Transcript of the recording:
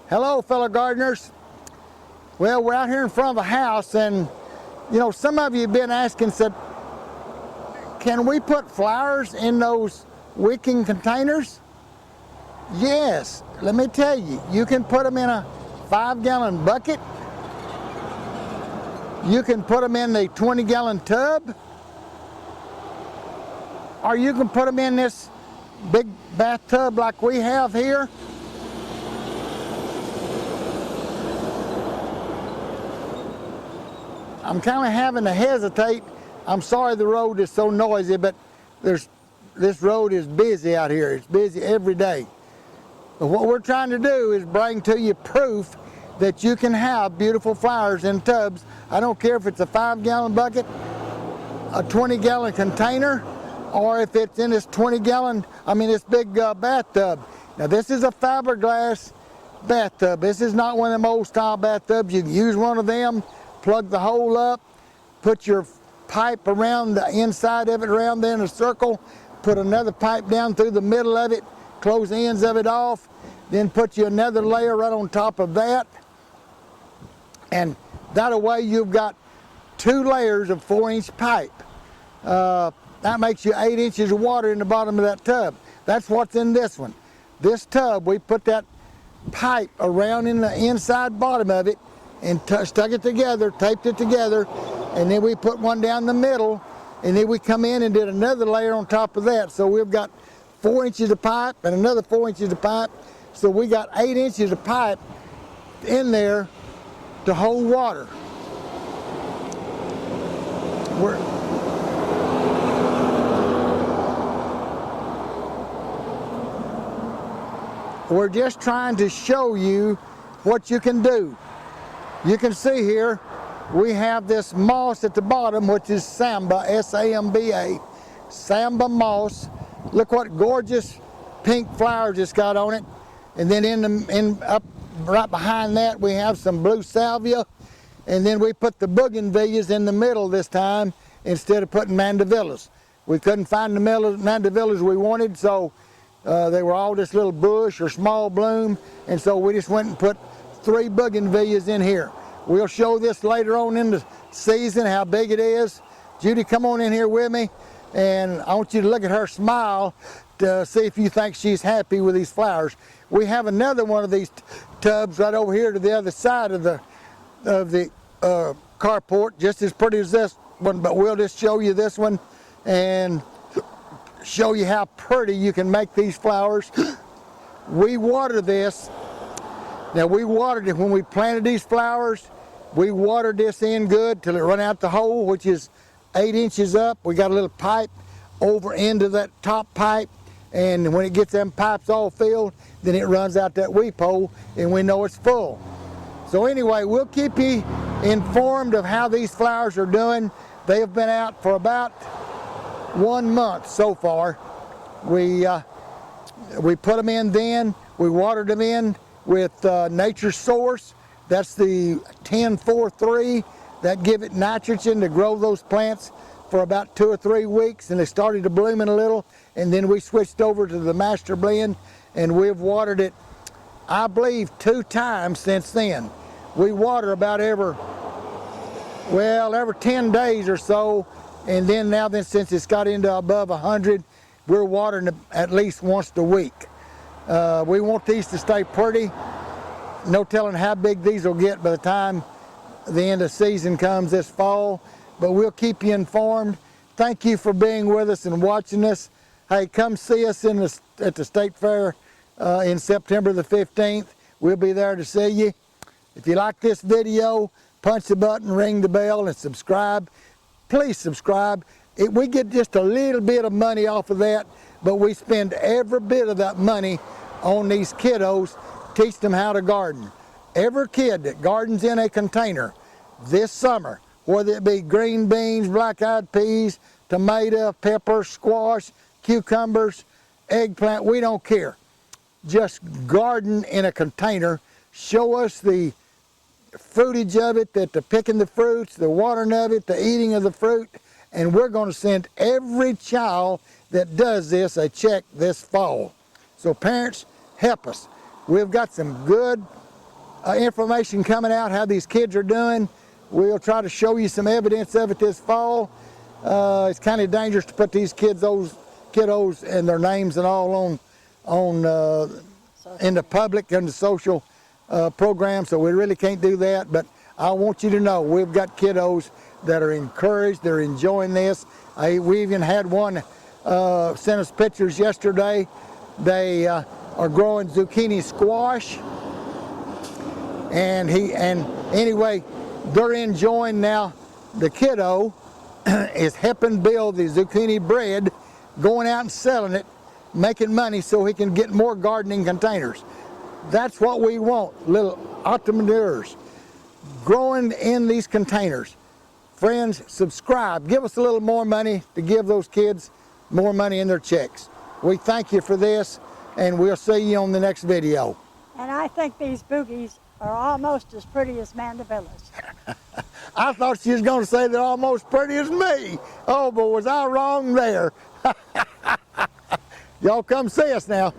Hello, fellow gardeners. Well, we're out here in front of a house, and you know, some of you have been asking, said, can we put flowers in those wicking containers? Yes, let me tell you, you can put them in a 5-gallon bucket. You can put them in the 20-gallon tub, or you can put them in this big bathtub like we have here. I'm kind of having to hesitate. I'm sorry the road is so noisy, but this road is busy out here. It's busy every day. But what we're trying to do is bring to you proof that you can have beautiful flowers in tubs. I don't care if it's a 5-gallon bucket, a 20-gallon container, or if it's in this this big bathtub. Now this is a fiberglass bathtub. This is not one of them old style bathtubs. You can use one of them, plug the hole up, put your pipe around the inside of it, around there in a circle, put another pipe down through the middle of it, close the ends of it off, then put you another layer right on top of that. And that way you've got 2 layers of 4-inch pipe. That makes you 8 inches of water in the bottom of that tub. That's what's in this one. This tub, we put that pipe around in the inside bottom of it and stuck it together, taped it together, and then we put one down the middle, and then we come in and did another layer on top of that. So we've got 4 inches of pipe and another 4 inches of pipe. So we got 8 inches of pipe in there to hold water. We're just trying to show you what you can do. You can see here we have this moss at the bottom, which is Samba, S-A-M-B-A, Samba moss. Look what gorgeous pink flowers it's got on it. And then up right behind that we have some blue salvia, and then we put the bougainvilleas in the middle this time instead of putting mandevillas. We couldn't find the mandevillas we wanted, so they were all this little bush or small bloom, and so we just went and put 3 bougainvilleas in here. We'll show this later on in the season, how big it is. Judy, come on in here with me, and I want you to look at her smile to see if you think she's happy with these flowers. We have another one of these tubs right over here to the other side of the carport, just as pretty as this one, but we'll just show you this one and show you how pretty you can make these flowers. We water this. Now we watered it when we planted these flowers. We watered this in good till it run out the hole, which is 8 inches up. We got a little pipe over into that top pipe, and when it gets them pipes all filled, then it runs out that weep hole, and we know it's full. So anyway, we'll keep you informed of how these flowers are doing. They have been out for about 1 month so far. We put them in then, we watered them in with Nature Source. That's the 10-4-3 that give it nitrogen to grow those plants for about 2 or 3 weeks, and they started to bloom in a little, and then we switched over to the Master Blend, and we've watered it, I believe, 2 times since then. We water about every 10 days or so, and then since it's got into above 100, we're watering at least once a week. We want these to stay pretty. No telling how big these will get by the time the end of season comes this fall, but we'll keep you informed. Thank you for being with us and watching us. Hey, come see us at the State Fair in September the 15th. We'll be there to see you. If you like this video, punch the button, ring the bell, and subscribe. Please subscribe. We get just a little bit of money off of that, but we spend every bit of that money on these kiddos, teach them how to garden. Every kid that gardens in a container this summer, whether it be green beans, black-eyed peas, tomato, pepper, squash, cucumbers, eggplant, we don't care. Just garden in a container. Show us the fruitage of it, the picking the fruits, the watering of it, the eating of the fruit, and we're going to send every child that does this a check this fall. So parents, help us. We've got some good information coming out how these kids are doing. We'll try to show you some evidence of it this fall. It's kind of dangerous to put these kiddos and their names and all in the public and the social program, so we really can't do that. But I want you to know we've got kiddos that are encouraged, they're enjoying this. We even had one sent us pictures yesterday. They are growing zucchini squash, and anyway, they're enjoying now. The kiddo is helping build the zucchini bread, going out and selling it, making money so he can get more gardening containers. That's what we want, little entrepreneurs growing in these containers. Friends, subscribe. Give us a little more money to give those kids more money in their checks. We thank you for this, and we'll see you on the next video. And I think these boogies are almost as pretty as mandavillas. I thought she was going to say they're almost pretty as me. Oh, but was I wrong there? Y'all come see us now.